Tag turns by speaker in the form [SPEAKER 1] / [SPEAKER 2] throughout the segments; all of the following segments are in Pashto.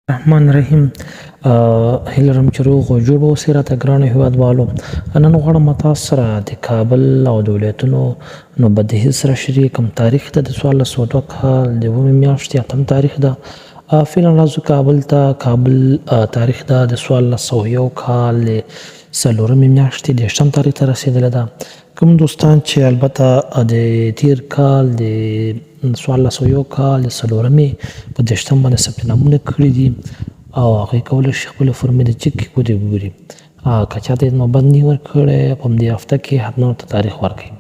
[SPEAKER 1] الرحمن الرحیم. هیله لرم چې روغ او جوړ اوسئ راته ګرانو هېوادوالو. نن غواړم تاسو سره د کابل او د ولایتونو نوبدهي سره شریکم. تاریخ ته د 1402 کال د 9 میاشتې 8 تاریخ ده. فعلا راځو کابل ته. کابل تاریخ ده د 1401 کال د 4 میاشتې د 8 تاریخ ته رسېدلی ده. کوم دوستان چې البته د تیر کال د 1401 کال د 4 په 10 باندې ثبت نامونه کړي دي او هغوی کولی شي خپلې فورمې د چک کې وګوري. که چاته یې نوبت نه وي ورکړی په همدې هفته کې حتما ورته تاریخ ورکړئ.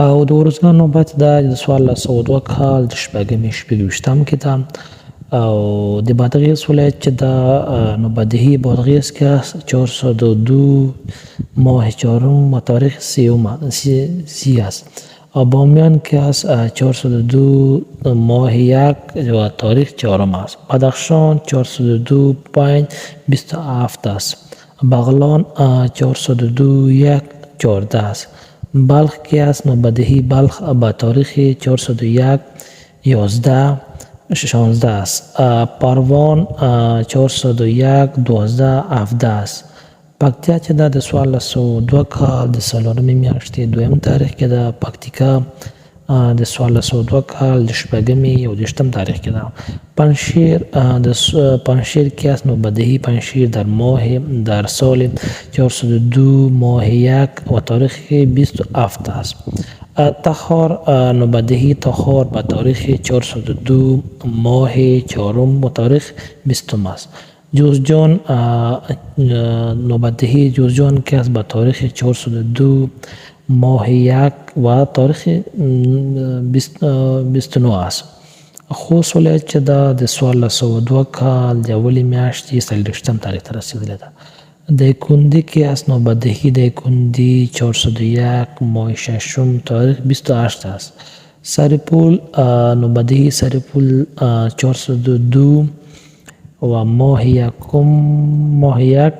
[SPEAKER 1] او د ورځنو نوبت دا د 1402 کال د شپږمې 26 کې ده. او د بادغیس ولایت چې دا نوبدهي بادغیس کې است 402 ماه 4 و تاریخ 30 است. و بامیان که است 402 ماه 1 و تاریخ 4 است. بدخشان 402.27 است. بغلان 402.14 است. بلخ که است نوبدهی بلخ با تاریخ 401.11 است. پروان 401.12 است. پکتیا چې دا د 1402 کال د 4 میاشتې 2 تاریخ کې ده. پکتیکا د 1402 کال د 6 تاریخ کې ده. پنشیر کې است نوبدهی پنشیر در ماه در سال 402 ماه 1 و تاریخ 27 است. تخار نوبدهی تخار با تاریخ 402 ماه 4 و تاریخ 20 است. جوزجان نوبدهی جوزجان که است با تاریخ 402 ماه 1 و تاریخ 29 است. خوست ولایت چې دا د 1402 کال د اولې میاشتې 30 تاریخ ته رسېدلی ده. دایکنډي کې است نوبدهی دایکنډي 401 ماه 6 تاریخ 28 است. سرپول نوبدهی سرپول 402 و ماه 1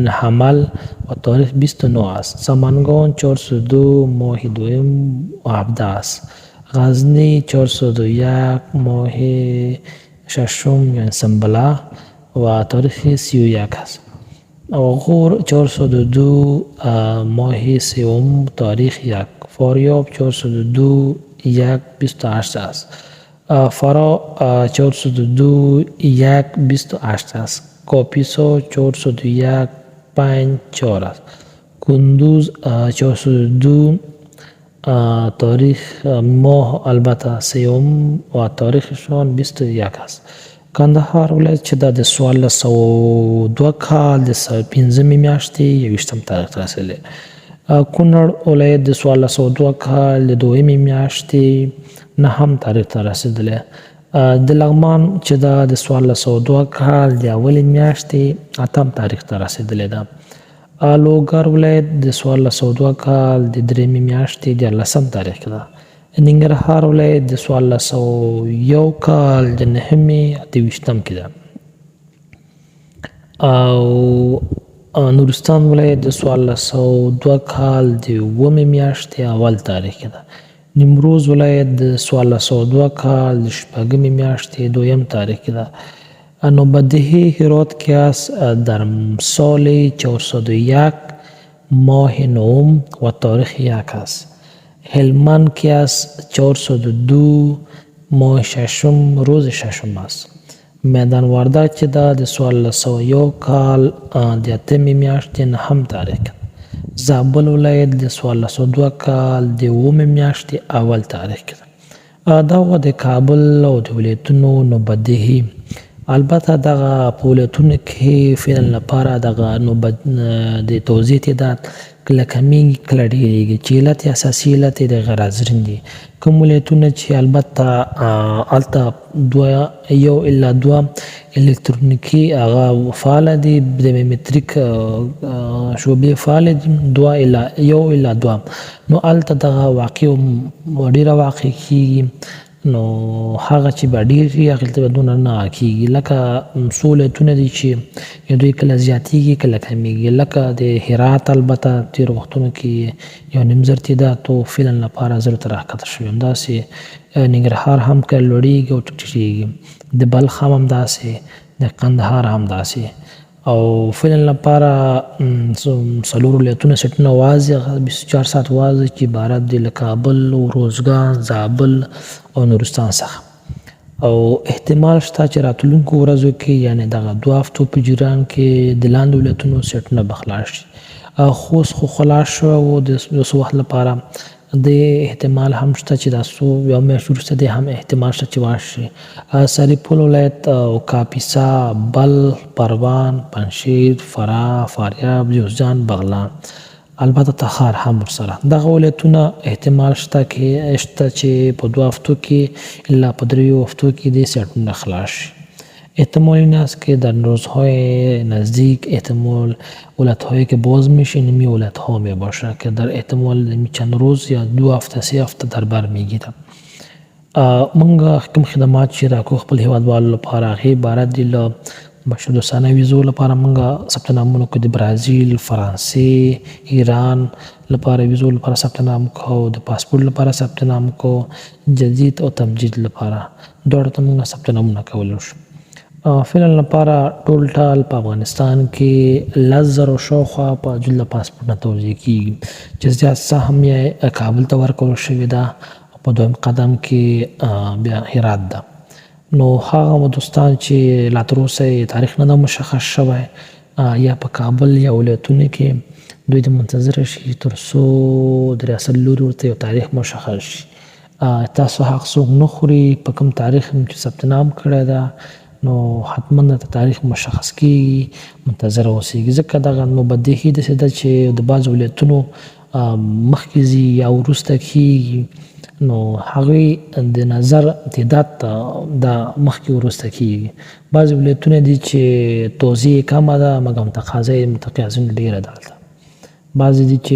[SPEAKER 1] حمل و تاریخ 29 است. سمنگان 402 ماه 2 و 17 است. غزنی 401 ماه 6 یعنی سنبله و تاریخ 31 است. غور 402 ماه 3 تاریخ 1. فاریاب 402 1.28 است. فرا 402 1.28 است. کاپیسا 401.4 است. کندوز 402 تاریخ ماه البته 3 و تاریخشان 21 است. کندهار ولایت چې دا د 1402 کال د 15 میاشتې 21 تاریخ ته رسېدلی. کونړ ولایت د 1402 کال د 2 میاشتې 9 تاریخ ته رسېدلی. د لغمان چې دا د 1402 کال د اولې میاشتې 8 تاریخ ته رسېدلی ده. لوګر ولایت د 1402 کال د 3 میاشتې 14 تاریخ کې ده. ننګرهار ولایت د 1401 کال د 9 کې ده. او نورستان ولایت د 1402 کال د 7 میاشتې 1 تاریخ کې ده. نیمروز ولایت د 1402 کال د 4 میاشتې 2 تاریخ کې ده. نوبدهی هرات کې است در سال 401 ماه 9 و تاریخ 1 است. هلمند کې است 402 ماه 6 روز 6 است. میدان وردک چې دا د 1401 کال د 8 میاشتې 9 تاریخ کې. زابل ولایت د 1402 کال د 9 میاشتې 1 تاریخ کې. دا و د کابل او د ولایتونو نوبدهي. البته دغه په ولایتونو کې فعلا لپاره دغه نوبت د توضیح تعداد کله کمیږي کله ډېرېږي چې علت اساسي علت یې د غیر حاضرین دي. کوم ولایتونه چې البته هلته 1 الا 2 الکترونیکي هغه فعاله دي، د بایومتریک شعبې فعاله دي 1 الا 2 نو هلته دغه واقع ډېره واقع کېږي. نو هغه چې به ډېر وي هغې ته به دونه نه کېږي. لکه څو ولایتونه دي چې دوی کله زیاتېږي کله کمیږي. لکه د هرات البته تېرو وختونو کې 1.5 زر تعداد فعلا لپاره 0 ته راښکته شوي. همداسې ننګرهار هم کله لوړېږي او ټیټېږي. د بلخ هم همداسې د قندهار هم داسې. او فعلن لپاره 4 ولایتونه سیټونه وازي 24 ساعت وازي چې عبارت دي له کابل، روزګان، زابل او نورستان څخه. او احتمال شته چې راتلونکو ورځو کې یعنې دغه 2 هفتو په جریان کې د لاندې ولایتونو سیټونه به خلاص شي. خوست خو خلاص شوی و د څه وخت لپاره. د احتمال هم شته چې دا یو میاشت وروسته دی هم احتمال شته چې واش شي. سرپل ولایت او کاپیسا، بلخ، پروان، پنجشیر، فراه، فاریاب، جوزجان، بغلان، البته تخار هم ورسره. دغه ولایتونه احتمال شته چې په 2 هفتو کې الا په 3 هفتو کې د سیټونه خلاص شي. احتمال این است که در روزهای نزدیک احتمال ولایت‌هایی که باز میشه نمی ولایت‌ها می باشه که در احتمال چند روز یا 2 هفته 3 هفته در بر میگیره. منګه کوم خدمات چې راکو خپل هیوادوالو لپاره هغې عبارت دي له بشردوستانه ویزو لپاره منګه ثبت نامونه کو د برازیل، فرانسې، ایران لپاره ویزو لپاره ثبت نام کو، د پاسپورت لپاره ثبت نام کو، جدید او تمجید لپاره دواړو ته منګه ثبت نامونه کولی شو. فعلا لپاره ټول ټال په افغانستان کې 10,000 شاوخوا په جمله پاسپورټونه توزیع کیږي چې زیات څه هم یې کابل ته ورکول شوې ده او په دویم قدم کې بیا هرات ده. نو هغه دوستان چې لا تر اوسه تاریخ نه ده مشخص شوی یا په کابل یا ولایتونو کې دوی د منتظره شي تر څو د ریاست لوري ورته یو تاریخ مشخص شي. تاسو هغه څوک نه خوري په کوم تاریخ چې ثبت نام کړی ده نو حتما د تاریخ مشخص کیږي، منتظر اوسئ. ځکه دغه مبدهي داسې ده چې د بعضو ولایتونو مخکې ځي یا وروسته کیږي نو هغوی د نظر تعداد دا مخکې وروسته کیږي. بعضې ولایتونه دي چې توزیع کمه ده مګر تقاضا یې متقاضین ډېره ده. هلته بعضې دي چې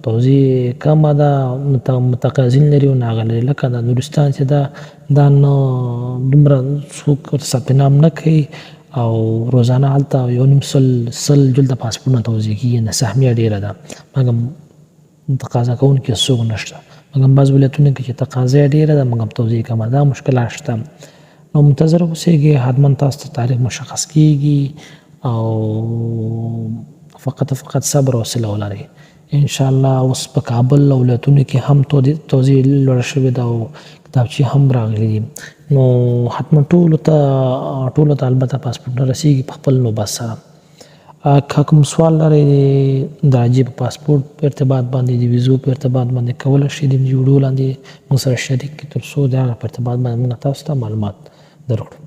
[SPEAKER 1] توزیع کمه ده متقاضین لري او ناغه لري لکه د نورستان چې ده دا نه دومره څوک ثبت نام نه کوي او روزانه هلته 1.5 جلده پاسپورټونه توزیع کېږي نه سهمیه ډېره ده مګر تقاضا کوونکي څوک نشته. مګر بعض ولایتونو کې چې تقاضا یې ډېره ده مګر توزیع کمه ده مشکلات شته. نو منتظر اوسئ حتما تاسو ته تاریخ مشخص کېږي او فقط صبر او حوصله ولرئ. انشاءالله اوس په کابل او ولایتونو کې هم توزیع لوړه شوې ده او کتابچې هم راغلي دي. نو حتما ټولو ته البته پاسپورټونه رسیږي په خپل نوبت سره. که کوم سوال لرئ د راجع په پاسپورټ په ارتباط باندې د ویزو په ارتباط باندې کولی شئ د ویډیو لاندې موږ سره شریک کړئ تر څو د هغه په ارتباط باندې موږ تاسو ته معلومات درکړو.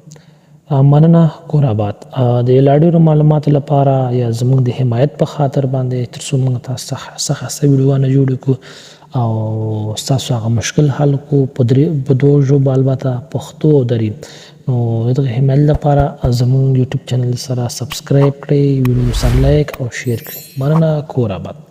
[SPEAKER 1] مننه. کور آباد. د لا ډېرو معلوماتو لپاره یا زموږ د حمایت په خاطر باندې تر څو موږ تاسو ته ښه ویډیوګانې جوړې کړو او ستاسو هغه مشکل حل کړو په 2 ژبو البته پښتو او دري. نو د دغه حمایت لپاره زموږ یوټیوب چینل سره سبسکرایب کړئ، ویډیو سره لایک او شیر کړئ. مننه. کور آباد.